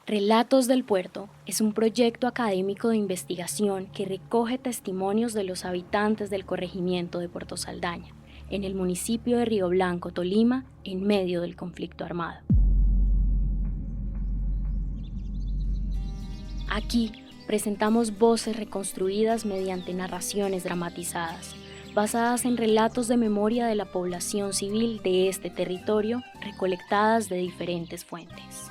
Relatos del Puerto es un proyecto académico de investigación que recoge testimonios de los habitantes del corregimiento de Puerto Saldaña, en el municipio de Río Blanco, Tolima, en medio del conflicto armado. Aquí presentamos voces reconstruidas mediante narraciones dramatizadas, basadas en relatos de memoria de la población civil de este territorio, recolectadas de diferentes fuentes.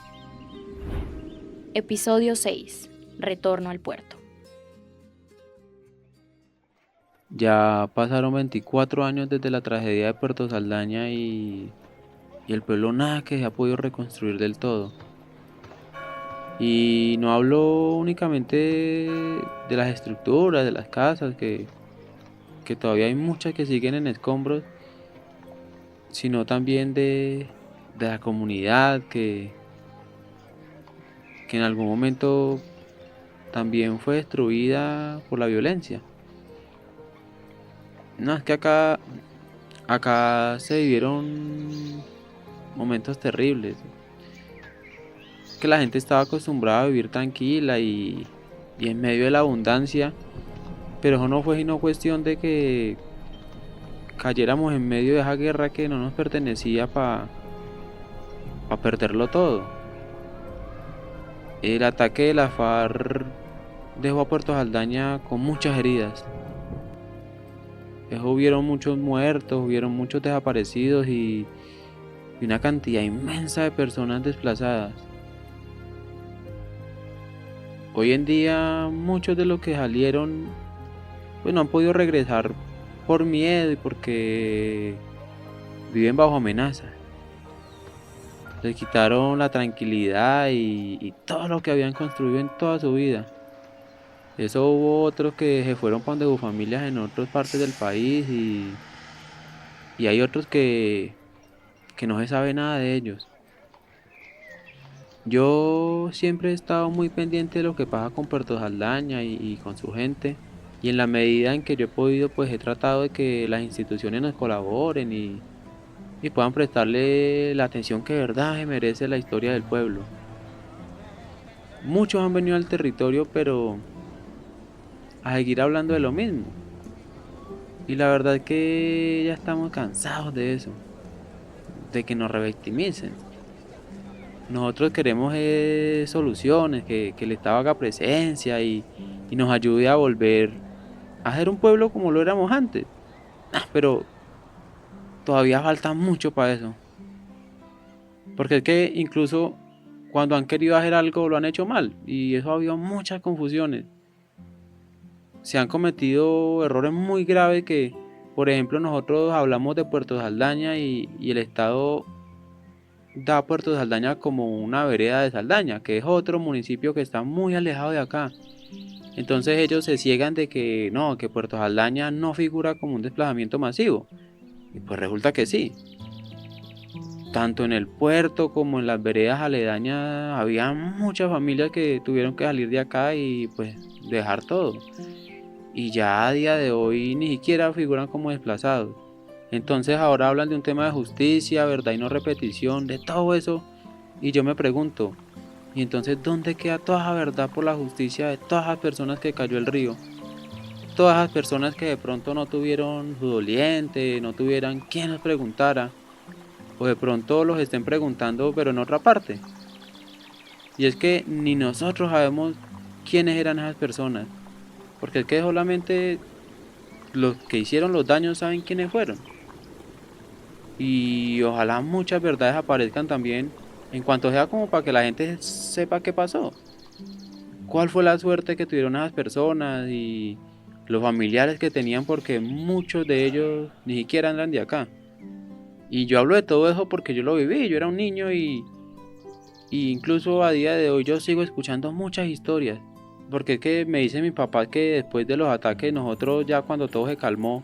Episodio 6. Retorno al puerto. Ya pasaron 24 años desde la tragedia de Puerto Saldaña y el pueblo nada que se ha podido reconstruir del todo. Y no hablo únicamente de las estructuras, de las casas, que todavía hay muchas que siguen en escombros, sino también de la comunidad que en algún momento también fue destruida por la violencia. No, es que acá se vivieron momentos terribles, que la gente estaba acostumbrada a vivir tranquila y en medio de la abundancia, pero eso no fue sino cuestión de que cayéramos en medio de esa guerra que no nos pertenecía para perderlo todo. El ataque de la FARC dejó a Puerto Saldaña con muchas heridas. Eso hubieron muchos muertos, hubieron muchos desaparecidos y una cantidad inmensa de personas desplazadas. Hoy en día muchos de los que salieron pues no han podido regresar por miedo y porque viven bajo amenaza. Les quitaron la tranquilidad y todo lo que habían construido en toda su vida. Eso hubo otros que se fueron para donde sus familias en otras partes del país y hay otros que no se sabe nada de ellos. Yo siempre he estado muy pendiente de lo que pasa con Puerto Saldaña y con su gente. Y en la medida en que yo he podido, pues he tratado de que las instituciones nos colaboren y puedan prestarle la atención que de verdad se merece la historia del pueblo. Muchos han venido al territorio, pero a seguir hablando de lo mismo. Y la verdad es que ya estamos cansados de eso, de que nos revictimicen. Nosotros queremos soluciones, que el Estado haga presencia y nos ayude a volver a ser un pueblo como lo éramos antes. Pero todavía falta mucho para eso. Porque es que incluso cuando han querido hacer algo lo han hecho mal y eso ha habido muchas confusiones. Se han cometido errores muy graves que, por ejemplo, nosotros hablamos de Puerto Saldaña y el Estado da a Puerto Saldaña como una vereda de Saldaña, que es otro municipio que está muy alejado de acá. Entonces ellos se ciegan de que no, que Puerto Saldaña no figura como un desplazamiento masivo. Y pues resulta que sí. Tanto en el puerto como en las veredas aledañas había muchas familias que tuvieron que salir de acá y pues dejar todo. Y ya a día de hoy ni siquiera figuran como desplazados. Entonces ahora hablan de un tema de justicia, verdad y no repetición, de todo eso. Y yo me pregunto, ¿y entonces dónde queda toda esa verdad por la justicia de todas las personas que cayó el río? Todas las personas que de pronto no tuvieron su doliente, no tuvieran quien nos preguntara, o de pronto los estén preguntando pero en otra parte. Y es que ni nosotros sabemos quiénes eran esas personas, porque es que solamente los que hicieron los daños saben quiénes fueron. Y ojalá muchas verdades aparezcan también en cuanto sea como para que la gente sepa qué pasó. Cuál fue la suerte que tuvieron esas personas y los familiares que tenían porque muchos de ellos ni siquiera eran de acá. Y yo hablo de todo eso porque yo lo viví, yo era un niño y incluso a día de hoy yo sigo escuchando muchas historias. Porque es que me dice mi papá que después de los ataques nosotros ya cuando todo se calmó,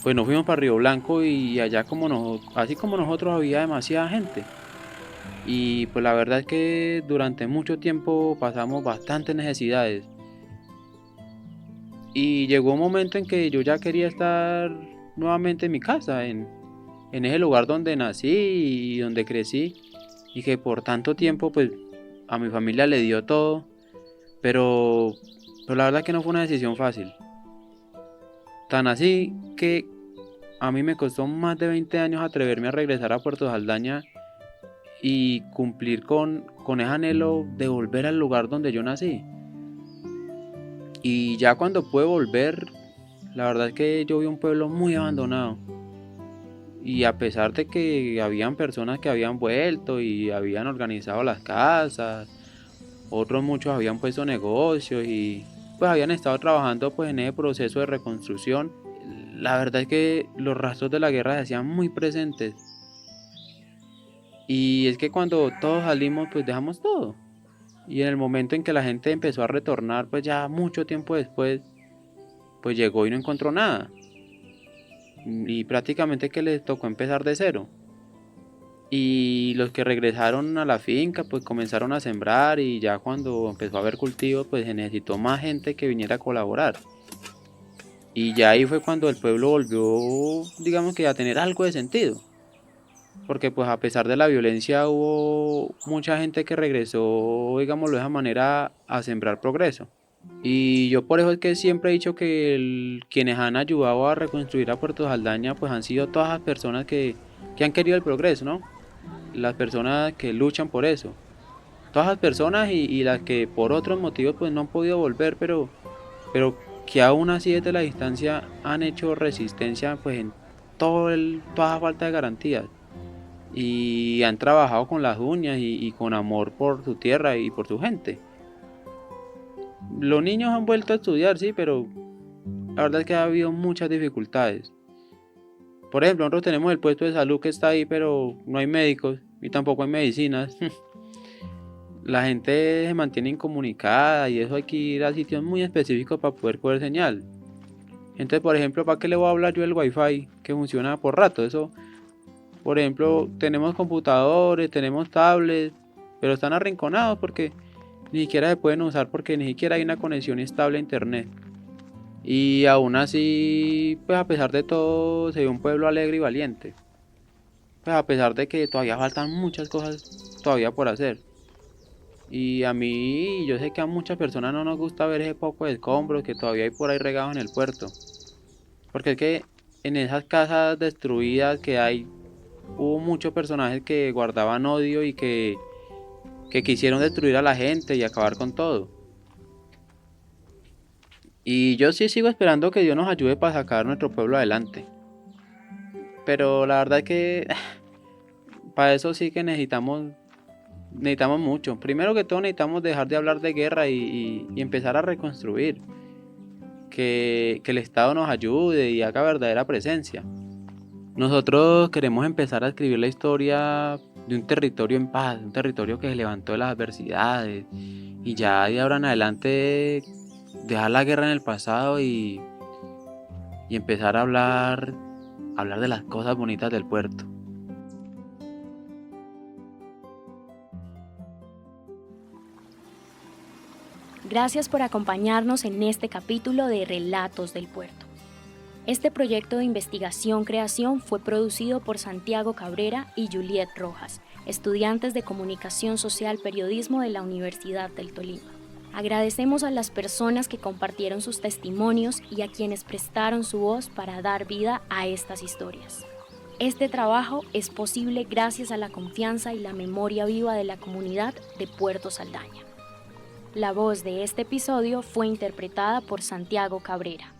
pues nos fuimos para Río Blanco y allá así como nosotros había demasiada gente. Y pues la verdad es que durante mucho tiempo pasamos bastantes necesidades. Y llegó un momento en que yo ya quería estar nuevamente en mi casa, en ese lugar donde nací y donde crecí. Y que por tanto tiempo pues a mi familia le dio todo, pero, la verdad que no fue una decisión fácil. Tan así que a mí me costó más de 20 años atreverme a regresar a Puerto Saldaña y cumplir con ese anhelo de volver al lugar donde yo nací. Y ya cuando pude volver, la verdad es que yo vi un pueblo muy abandonado. Y a pesar de que habían personas que habían vuelto y habían organizado las casas, otros muchos habían puesto negocios y pues habían estado trabajando pues en ese proceso de reconstrucción, la verdad es que los rastros de la guerra se hacían muy presentes. Y es que cuando todos salimos pues dejamos todo. Y en el momento en que la gente empezó a retornar pues ya mucho tiempo después, pues llegó y no encontró nada. Y prácticamente que les tocó empezar de cero. Y los que regresaron a la finca pues comenzaron a sembrar y ya cuando empezó a haber cultivo pues se necesitó más gente que viniera a colaborar. Y ya ahí fue cuando el pueblo volvió, digamos que a tener algo de sentido. Porque pues a pesar de la violencia hubo mucha gente que regresó, digámoslo de esa manera, a sembrar progreso. Y yo por eso es que siempre he dicho que quienes han ayudado a reconstruir a Puerto Saldaña pues han sido todas las personas que han querido el progreso, ¿no? Las personas que luchan por eso. Todas las personas y las que por otros motivos pues no han podido volver, pero que aún así desde la distancia han hecho resistencia pues en toda falta de garantías. Y han trabajado con las uñas y con amor por su tierra y por su gente. Los niños han vuelto a estudiar, sí, pero la verdad es que ha habido muchas dificultades. Por ejemplo, nosotros tenemos el puesto de salud que está ahí, pero no hay médicos y tampoco hay medicinas. La gente se mantiene incomunicada y eso hay que ir a sitios muy específicos para poder coger señal. Entonces, por ejemplo, ¿para qué le voy a hablar yo del wifi que funciona por rato? Eso, por ejemplo, tenemos computadores, tenemos tablets, pero están arrinconados porque ni siquiera se pueden usar porque ni siquiera hay una conexión estable a internet. Y aún así, pues a pesar de todo, se ve un pueblo alegre y valiente. Pues a pesar de que todavía faltan muchas cosas todavía por hacer. Y a mí, yo sé que a muchas personas no nos gusta ver ese poco de escombros que todavía hay por ahí regados en el puerto. Porque es que en esas casas destruidas que hay, hubo muchos personajes que guardaban odio y que quisieron destruir a la gente y acabar con todo. Y yo sí sigo esperando que Dios nos ayude para sacar nuestro pueblo adelante. Pero la verdad es que para eso sí que necesitamos mucho. Primero que todo necesitamos dejar de hablar de guerra y empezar a reconstruir. Que el Estado nos ayude y haga verdadera presencia. Nosotros queremos empezar a escribir la historia de un territorio en paz, un territorio que se levantó de las adversidades y ya de ahora en adelante dejar la guerra en el pasado y empezar a hablar de las cosas bonitas del puerto. Gracias por acompañarnos en este capítulo de Relatos del Puerto. Este proyecto de investigación-creación fue producido por Santiago Cabrera y Juliet Rojas, estudiantes de Comunicación Social Periodismo de la Universidad del Tolima. Agradecemos a las personas que compartieron sus testimonios y a quienes prestaron su voz para dar vida a estas historias. Este trabajo es posible gracias a la confianza y la memoria viva de la comunidad de Puerto Saldaña. La voz de este episodio fue interpretada por Santiago Cabrera.